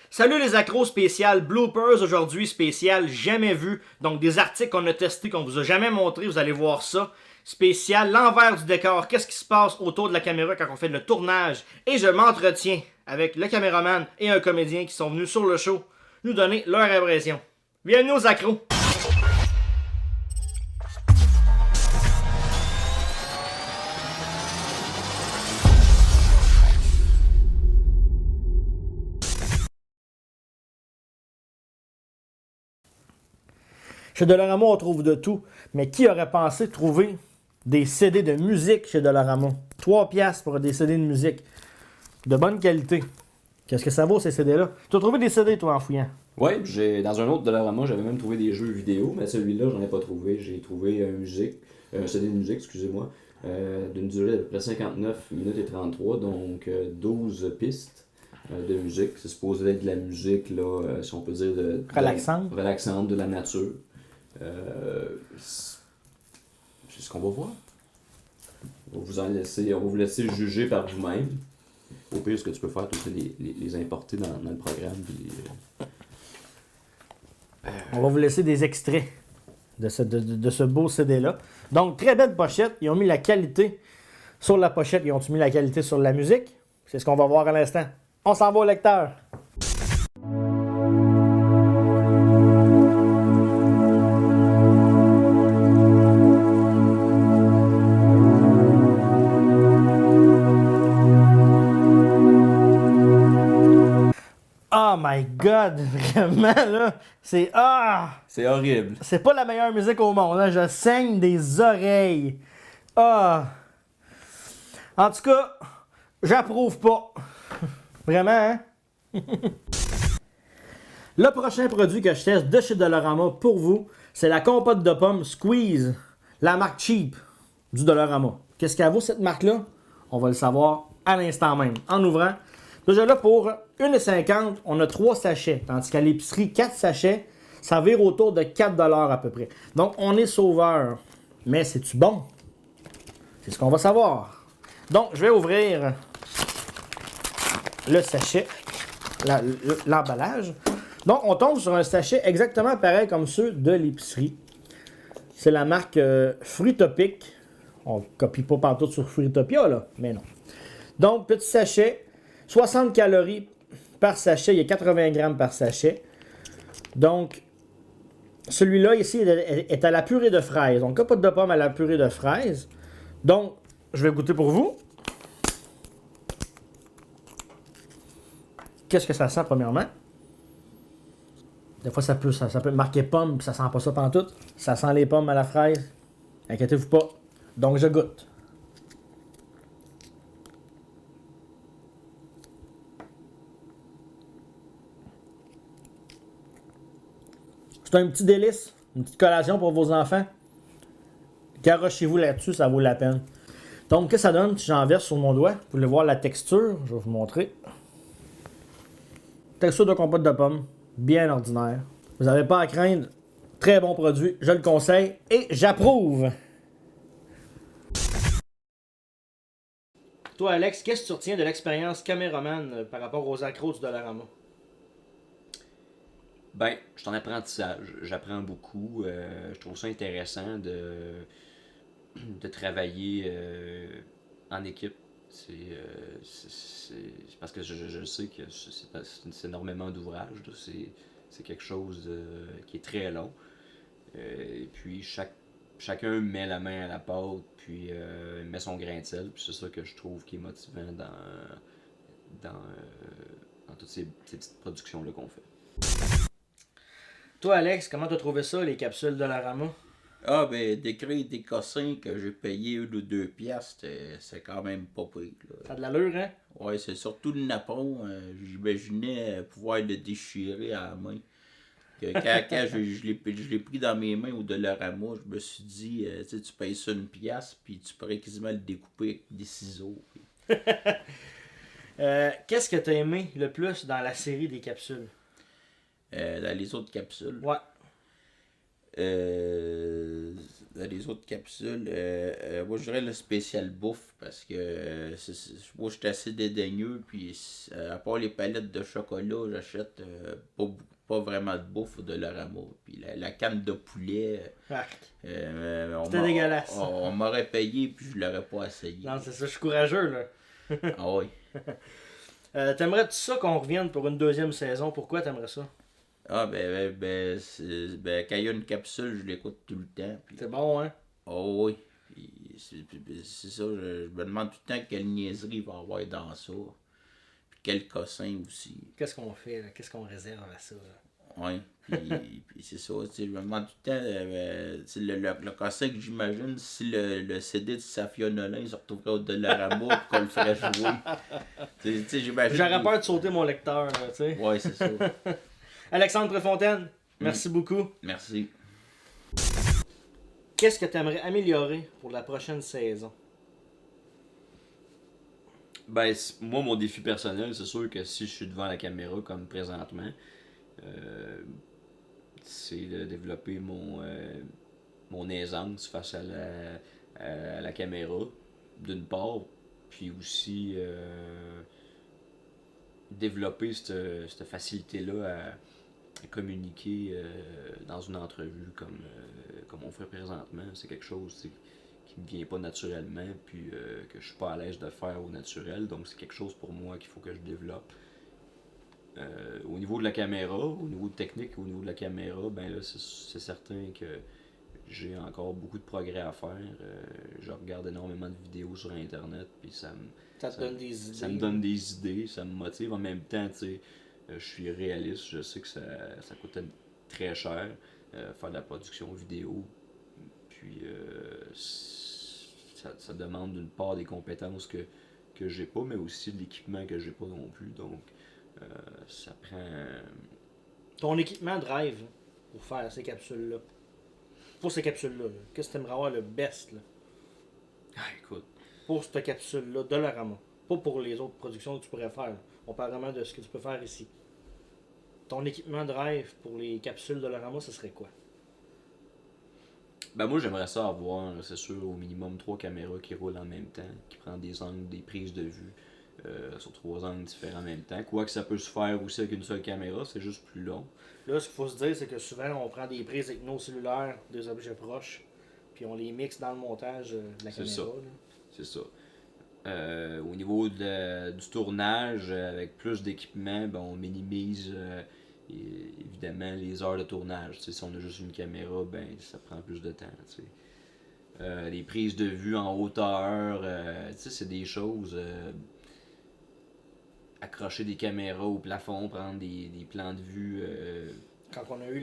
Salut les accros spécial bloopers aujourd'hui, spécial jamais vu. Donc des articles qu'on a testés, qu'on vous a jamais montré, vous allez voir ça. Spécial, l'envers du décor, qu'est-ce qui se passe autour de la caméra quand on fait le tournage. Et je m'entretiens avec le caméraman et un comédien qui sont venus sur le show nous donner leur impression. Bienvenue aux accros! Chez Dollarama, on trouve de tout. Mais qui aurait pensé trouver des CD de musique chez Dollarama? 3 piastres pour des CD de musique. De bonne qualité. Qu'est-ce que ça vaut, ces CD-là? Tu as trouvé des CD, toi, en fouillant? Ouais, dans un autre Dollarama, j'avais même trouvé des jeux vidéo, mais celui-là, j'en ai pas trouvé. J'ai trouvé un CD de musique, excusez-moi, d'une durée d'à peu près 59 minutes et 33, donc 12 pistes de musique. C'est supposé être de la musique, là, si on peut dire, Relaxante. Relaxante, de la nature. C'est ce qu'on va voir. On va vous laisser juger par vous-même. Au pire, ce que tu peux faire, c'est les importer dans le programme. Puis, On va vous laisser des extraits de ce beau CD-là. Donc, très belle pochette. Ils ont mis la qualité sur la pochette. Ils ont mis la qualité sur la musique. C'est ce qu'on va voir à l'instant. On s'en va au lecteur. Oh my god, vraiment là, c'est C'est horrible. c'est pas la meilleure musique au monde, hein? Je saigne des oreilles. Ah, en tout cas, j'approuve pas. Vraiment, hein? Le prochain produit que je teste de chez Dollarama pour vous, c'est la compote de pommes Squeeze, la marque Cheap du Dollarama. Qu'est-ce qu'elle vaut cette marque-là? On va le savoir à l'instant même, en ouvrant. Déjà là, pour 1,50$, on a 3 sachets, tandis qu'à l'épicerie, 4 sachets, ça vire autour de 4$ à peu près. Donc, on est sauveur. Mais c'est-tu bon? C'est ce qu'on va savoir. Donc, je vais ouvrir le sachet, l'emballage. Donc, on tombe sur un sachet exactement pareil comme ceux de l'épicerie. C'est la marque Fruitopic. On ne copie pas partout sur Fruitopia, là, mais non. Donc, petit sachet, 60 calories par sachet, il y a 80 grammes par sachet. Donc, celui-là ici est à la purée de fraises. Donc, compote de pommes à la purée de fraises. Donc, je vais goûter pour vous. Qu'est-ce que ça sent, premièrement? Des fois, ça peut marquer pomme, puis ça sent pas ça pantoute. Ça sent les pommes à la fraise. Inquiétez-vous pas. Donc, je goûte. C'est un petit délice, une petite collation pour vos enfants. Garochez-vous là-dessus, ça vaut la peine. Donc, qu'est-ce que ça donne si j'en verse sur mon doigt? Vous voulez voir la texture? Je vais vous montrer. Texture de compote de pommes, bien ordinaire. Vous n'avez pas à craindre. Très bon produit, je le conseille et j'approuve. Toi, Alex, qu'est-ce que tu retiens de l'expérience caméraman par rapport aux accros du Dollarama? Ben, je suis en apprentissage. J'apprends beaucoup. Je trouve ça intéressant de travailler en équipe. C'est parce que je sais que c'est énormément d'ouvrages. C'est quelque chose qui est très long. Et puis chacun met la main à la pâte, puis met son grain de sel. Puis c'est ça que je trouve qui est motivant dans toutes ces petites productions-là qu'on fait. Toi, Alex, comment t'as trouvé ça, les capsules Dollarama? Ah, ben, décrire des cossins que j'ai payé 1 ou 2 piastres, c'est quand même pas pire, Ça a là. de l'allure, hein? Ouais, c'est surtout le napon. J'imaginais pouvoir le déchirer à la main. Que quand je l'ai pris dans mes mains au Dollarama, je me suis dit, tu sais, tu payes ça 1 piastre, puis tu pourrais quasiment le découper avec des ciseaux. Qu'est-ce que t'as aimé le plus dans la série des capsules? Dans les autres capsules. Ouais. Les autres capsules, moi je dirais le spécial bouffe parce que moi je suis assez dédaigneux. Puis à part les palettes de chocolat, j'achète pas vraiment de bouffe ou de Dollarama. Puis la canne de poulet, C'était dégueulasse. On m'aurait payé puis je l'aurais pas essayé. Non, c'est ça, je suis courageux, là. Ah oui. T'aimerais-tu ça qu'on revienne pour une deuxième saison? Pourquoi t'aimerais ça? Ah quand il y a une capsule, je l'écoute tout le temps. Puis... C'est bon, hein? Oh oui. Puis c'est ça, je me demande tout le temps quelle niaiserie il va y avoir dans ça. Puis quel cossin aussi. Qu'est-ce qu'on fait, là? Qu'est-ce qu'on réserve à ça, là? Oui. Puis c'est ça, tu sais, je me demande tout le temps, le cossin que j'imagine, si le CD de Safia Nolin se retrouverait au Dollarama et qu'on le ferait jouer. Tu sais, j'imagine. J'aurais peur de sauter mon lecteur, là, tu sais. Oui, c'est ça. Alexandre Préfontaine, merci beaucoup. Merci. Qu'est-ce que tu aimerais améliorer pour la prochaine saison? Ben, moi, mon défi personnel, c'est sûr que si je suis devant la caméra comme présentement, c'est de développer mon aisance face à la caméra, d'une part, puis aussi développer cette facilité-là à communiquer dans une entrevue comme on fait présentement. C'est quelque chose qui me vient pas naturellement, puis que je suis pas à l'aise de faire au naturel, donc c'est quelque chose pour moi qu'il faut que je développe. Au niveau de la caméra, au niveau de technique, au niveau de la caméra, ben là c'est certain que j'ai encore beaucoup de progrès à faire. Je regarde énormément de vidéos sur internet, puis ça te donne des idées. Ça me donne des idées, ça me motive. En même temps, tu sais, je suis réaliste, je sais que ça coûte très cher faire de la production vidéo. Puis ça demande d'une part des compétences que j'ai pas, mais aussi de l'équipement que j'ai pas non plus. Donc ça prend. Ton équipement drive pour faire ces capsules-là. Pour ces capsules-là, qu'est-ce que tu aimerais avoir le best là? Ah, écoute. Pour cette capsule-là, Dollarama. Pas pour les autres productions que tu pourrais faire. On parle vraiment de ce que tu peux faire ici. Ton équipement drive pour les capsules Dollarama, ce serait quoi? Ben moi j'aimerais ça avoir, c'est sûr, au minimum 3 caméras qui roulent en même temps, qui prennent des angles, des prises de vue sur 3 angles différents en même temps. Quoique ça peut se faire aussi avec une seule caméra, c'est juste plus long. Là, ce qu'il faut se dire, c'est que souvent, on prend des prises avec nos cellulaires, des objets proches, puis on les mixe dans le montage de la caméra. Ça. C'est ça. Au niveau du tournage, avec plus d'équipement, ben, on minimise évidemment les heures de tournage. T'sais, si on a juste une caméra, ben ça prend plus de temps. Les prises de vue en hauteur, c'est des choses. Accrocher des caméras au plafond, prendre des plans de vue. Quand on a eu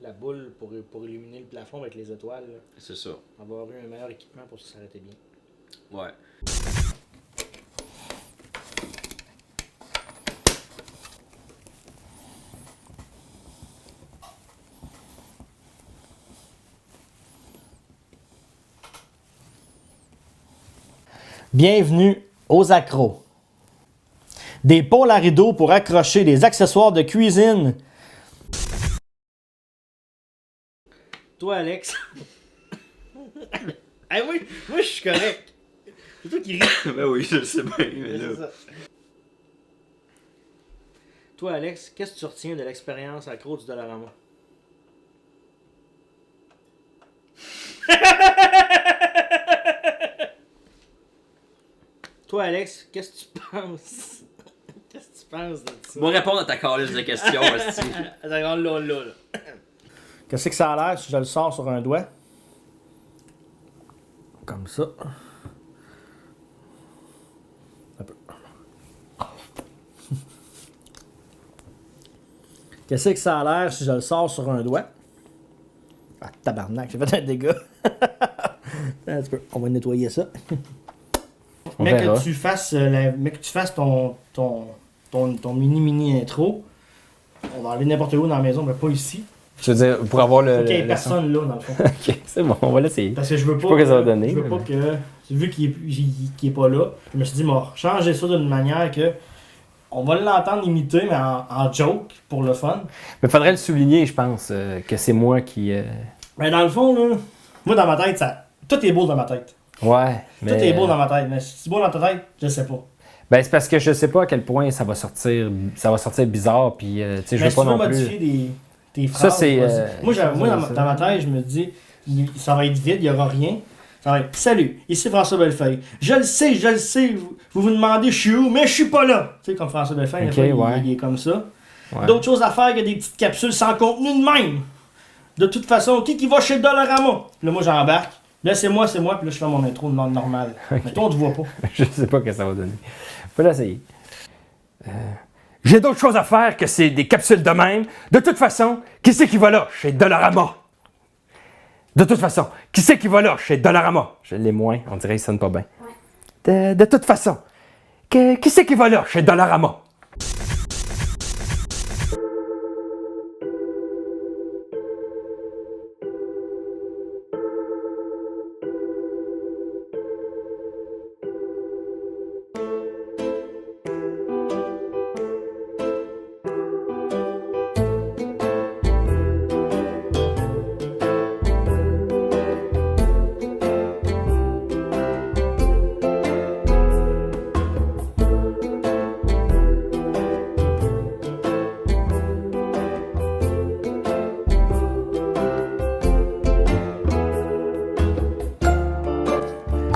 la boule pour illuminer le plafond avec les étoiles, là, c'est ça. avoir eu un meilleur équipement pour que ça s'arrêtait bien. Ouais. Bienvenue aux accros. Des pôles à rideaux pour accrocher des accessoires de cuisine. Toi, Alex. Ah oui, moi je suis correct. C'est toi qui ris. Ben oui, je le sais bien, mais là. Ça. Toi, Alex, qu'est-ce que tu retiens de l'expérience accro du Dollarama? Toi, Alex, qu'est-ce que tu penses? Qu'est-ce que tu penses de ça? Bon, répondre à ta calice de questions, aussi. là. Qu'est-ce que ça a l'air si je le sors sur un doigt? Comme ça. Un peu. Qu'est-ce que ça a l'air si je le sors sur un doigt? Ah, tabarnak, j'ai fait un dégât. Un petit peu. On va nettoyer ça. Mais que tu fasses, ton mini intro, on va aller n'importe où dans la maison, mais pas ici. Je veux dire, pour avoir le. Faut qu'il y ait le personne là, dans le fond. Ok, c'est bon, on va l'essayer. Parce que je veux pas. Je sais pas que ça va donner. Je veux pas que. Vu qu'il est pas là, je me suis dit, bon, changer ça d'une manière que. On va l'entendre imiter, mais en joke, pour le fun. Mais faudrait le souligner, je pense, que c'est moi qui Mais dans le fond, là, moi dans ma tête, tout est beau dans ma tête. Ouais. Tout est beau dans ma tête. Mais si c'est beau dans ta tête, je sais pas. Ben, c'est parce que je sais pas à quel point ça va sortir bizarre, puis tu sais, je Mais veux si pas tu veux non plus. modifier tes phrases, Ça, c'est. vas-y. Moi, dans ma tête, je me dis, ça va être vide, il n'y aura rien. Ça va être, salut, ici François Bellefeuille. Je le sais, vous vous demandez je suis où, mais je suis pas là. Tu sais, comme François Bellefeuille, Ok, des fois, ouais. il est comme ça. Ouais. D'autres choses à faire que des petites capsules sans contenu de même. De toute façon, qui va chez Dollarama? Là, moi, j'embarque. Là, c'est moi, puis là, je fais mon intro normal. Mais toi, on te voit pas. Je sais pas ce que ça va donner. Faut l'essayer. J'ai d'autres choses à faire que c'est des capsules de même. De toute façon, qui c'est qui va là chez Dollarama? De toute façon, qui c'est qui va là chez Dollarama? Je l'ai moins, on dirait qu'il sonne pas bien. De toute façon, qui c'est qui va là chez Dollarama?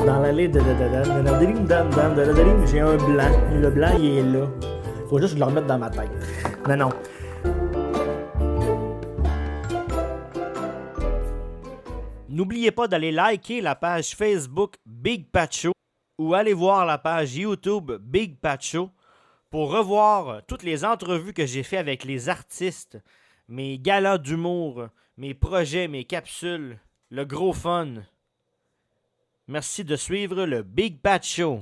Dans l'allée de j'ai un blanc. Le blanc, il est là. Faut juste que je le remette dans ma tête. Non. N'oubliez pas d'aller liker la page Facebook Big Pat Show ou aller voir la page YouTube Big Pat Show pour revoir toutes les entrevues que j'ai fait avec les artistes, mes galas d'humour, mes projets, mes capsules, le gros fun. Merci de suivre le Big Pat Show.